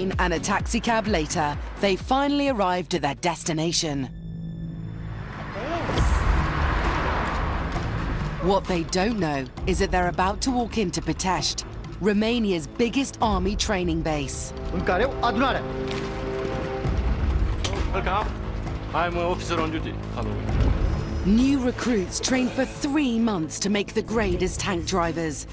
And a taxicab later, they finally arrived at their destination. What they don't know is that they're about to walk into Pitești, Romania's biggest army training base. Welcome. I'm an officer on duty. Hello. New recruits train for 3 months to make the grade as tank drivers.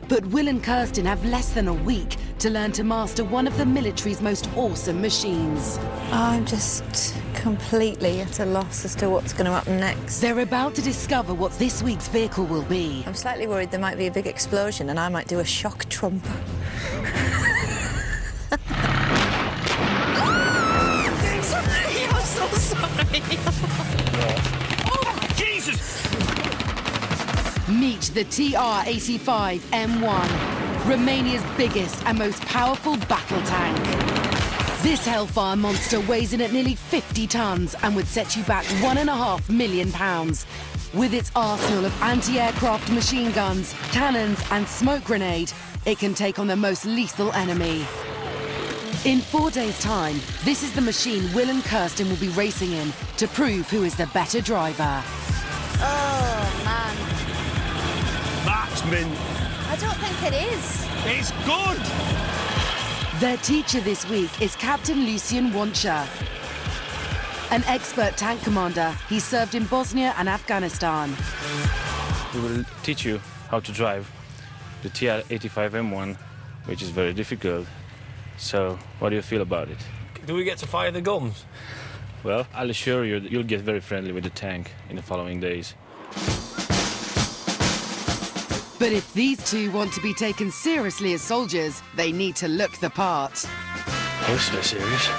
But Will and Kirsten have less than a week to learn to master one of the military's most awesome machines. I'm just completely at a loss as to what's going to happen next. They're about to discover what this week's vehicle will be. I'm slightly worried there might be a big explosion and I might do a shock trump. Sorry, I'm so sorry. Oh, Jesus! Meet the TR-85 M1, Romania's biggest and most powerful battle tank. This Hellfire monster weighs in at nearly 50 tons and would set you back £1.5 million. With its arsenal of anti-aircraft machine guns, cannons and smoke grenade, it can take on the most lethal enemy. In 4 days' time, this is the machine Will and Kirsten will be racing in to prove who is the better driver. Oh, man. That's mint. I don't think it is. It's good! Their teacher this week is Captain Lucian Oancea. An expert tank commander, he served in Bosnia and Afghanistan. We will teach you how to drive the TR-85 M1, which is very difficult. So, what do you feel about it? Do we get to fire the guns? Well, I'll assure you that you'll get very friendly with the tank in the following days. But if these two want to be taken seriously as soldiers, they need to look the part. Oh, so serious?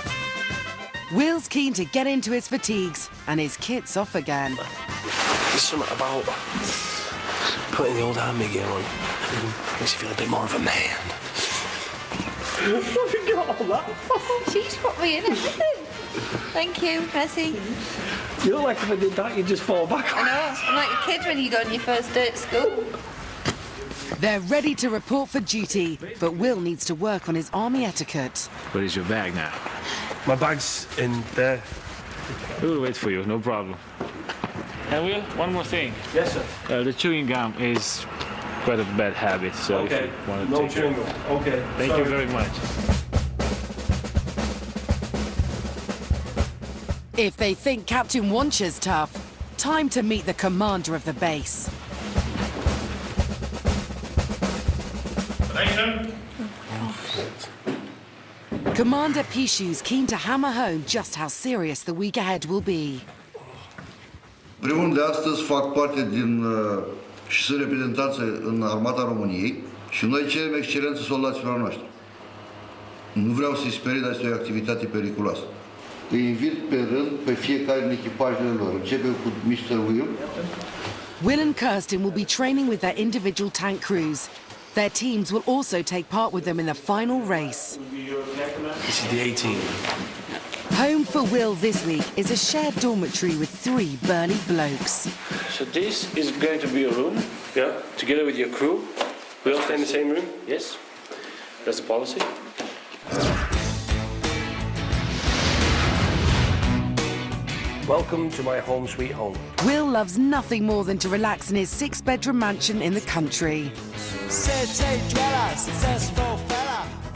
Will's keen to get into his fatigues and his kit's off again. There's something about putting the old army gear on. Makes you feel a bit more of a man. She's put me in everything. Thank you, Messi. You look like if I did that, you'd just fall back. I know. I'm like a kid when you go on your first day at school. They're ready to report for duty, but Will needs to work on his army etiquette. Where is your bag now? My bag's in there. We'll wait for you, no problem. And Will, one more thing. Yes, sir. The chewing gum is quite a bad habit, so Okay, if you want to no take chewing it. gum. Okay. Thank you very much. If they think Captain Oancea's tough, time to meet the commander of the base. Commander Pitești's keen to hammer home just how serious the week ahead will be. Primul de astăzi fac parte din și sunt reprezentanți în Armata României și noi cerem excelență soldaților noștri. Nu vreau să-i sperii, dar este o activitate periculoasă. Îi invit pe rând pe fiecare din echipajele lor. Începem cu Mr. Will. Will and Kirsten will be training with their individual tank crews. Their teams will also take part with them in the final race. This is the 18. Home for Will this week is a shared dormitory with 3 burly blokes. So this is going to be a room, yeah, together with your crew. We all stay in the same room? Yes, that's the policy. Welcome to my home sweet home. Will loves nothing more than to relax in his 6-bedroom mansion in the country.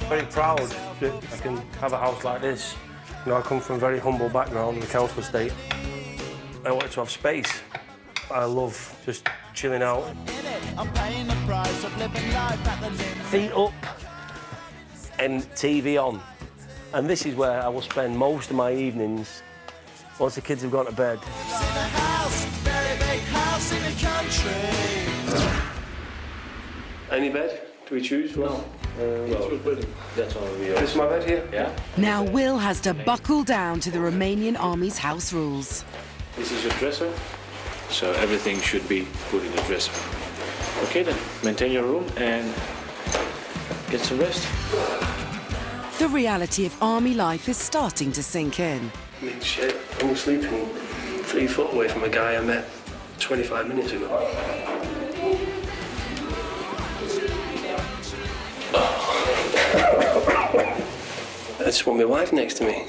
Very proud that I can have a house like this. You know, I come from a very humble background, the council estate. I wanted to have space. I love just chilling out. Feet up and TV on. And this is where I will spend most of my evenings once the kids have gone to bed. Any bed? Do we choose? Well, That's all we this is my bed here? Yeah? Now Will has to buckle down to the Romanian Army's house rules. This is your dresser, so everything should be put in the dresser. Okay then, maintain your room and get some rest. The reality of army life is starting to sink in. I mean, shit, I'm sleeping 3 foot away from a guy I met 25 minutes ago. I just want my wife next to me.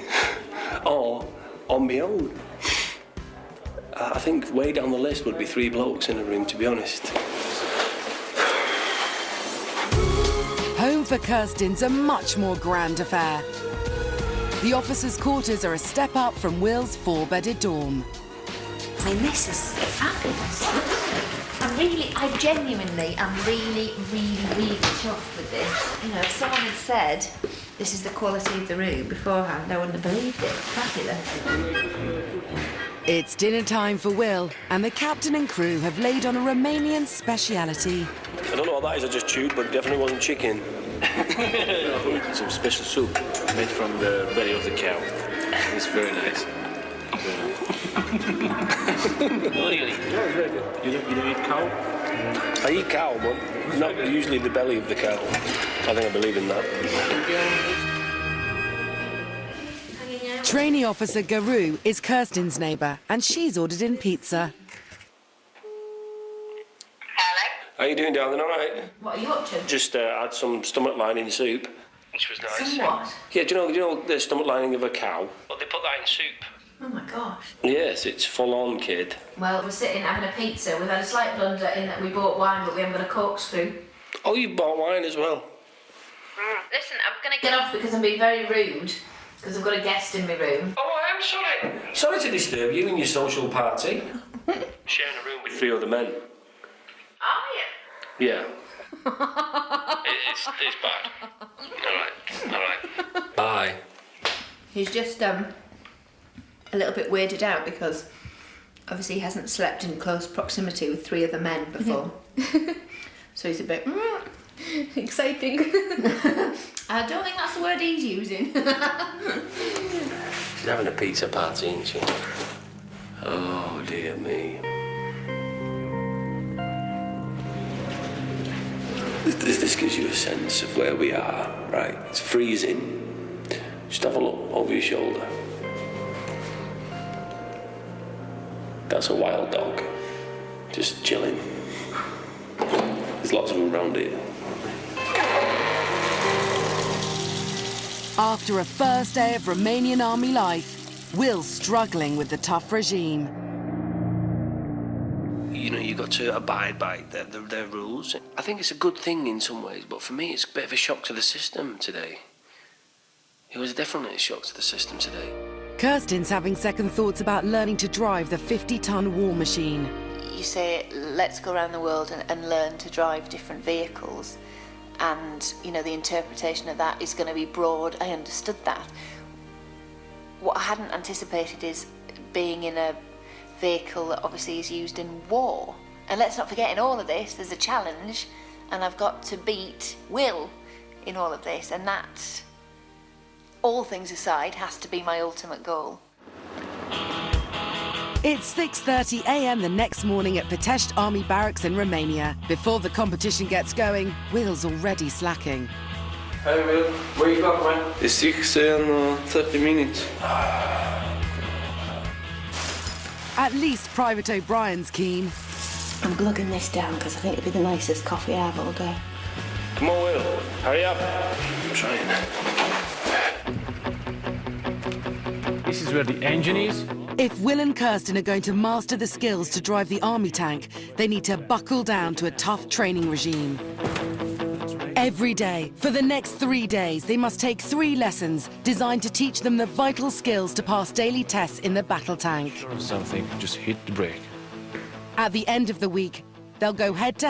Or on my own. I think way down the list would be 3 blokes in a room, to be honest. Home for Kirsten's a much more grand affair. The officers' quarters are a step up from Will's 4-bedded dorm. I mean, this is fabulous. I genuinely am really chuffed with this. You know, if someone had said this is the quality of the room beforehand, I wouldn't have believed it. It's fabulous. It's dinner time for Will, and the captain and crew have laid on a Romanian speciality. I don't know what that is, I just chewed, but it definitely wasn't chicken. Some special soup made from the belly of the cow. It's very nice. Really? Yeah, it's very good. You don't eat cow? I eat cow, but not usually the belly of the cow. I think I believe in that. Trainee officer Garu is Kirsten's neighbour, and she's ordered in pizza. How you doing, darling? All right? What are you up to? Just had some stomach lining soup, which was nice. Some what? Yeah, do you know the stomach lining of a cow? Well, they put that in soup. Oh my gosh. Yes, it's full on, kid. Well, we're sitting having a pizza. We've had a slight blunder in that we bought wine, but we haven't got a corkscrew. Oh, you bought wine as well? Listen, I'm going to get off because I'm being very rude, because I've got a guest in my room. Oh, I am sorry. Sorry to disturb you in your social party. Sharing a room with 3 other men. Are you? Yeah. it's bad. All right. Bye. He's just a little bit weirded out because obviously he hasn't slept in close proximity with 3 other men before. So he's a bit exciting. I don't think that's the word he's using. She's having a pizza party, isn't she? Oh, dear me. This gives you a sense of where we are, right? It's freezing. Just have a look over your shoulder. That's a wild dog, just chilling. There's lots of them around here. After a first day of Romanian Army life, Will's struggling with the tough regime. You know, you've got to abide by their rules. I think it's a good thing in some ways, but for me it's a bit of a shock to the system today. It was definitely a shock to the system today. Kirsten's having second thoughts about learning to drive the 50-ton war machine. You say, let's go around the world and learn to drive different vehicles. And, you know, the interpretation of that is going to be broad. I understood that. What I hadn't anticipated is being in a vehicle that obviously is used in war. And let's not forget, in all of this, there's a challenge, and I've got to beat Will in all of this, and that, all things aside, has to be my ultimate goal. It's 6:30 a.m. the next morning at Pitești Army Barracks in Romania. Before the competition gets going, Will's already slacking. Hey Will, where you got, man? It's 6 in 30 minutes. At least Private O'Brien's keen. I'm glugging this down because I think it'll be the nicest coffee I have all day. Come on, Will. Hurry up. I'm trying. This is where the engine is. If Will and Kirsten are going to master the skills to drive the army tank, they need to buckle down to a tough training regime. Every day, for the next 3 days, they must take 3 lessons designed to teach them the vital skills to pass daily tests in the battle tank. Something, just hit the brake. At the end of the week, they'll go head to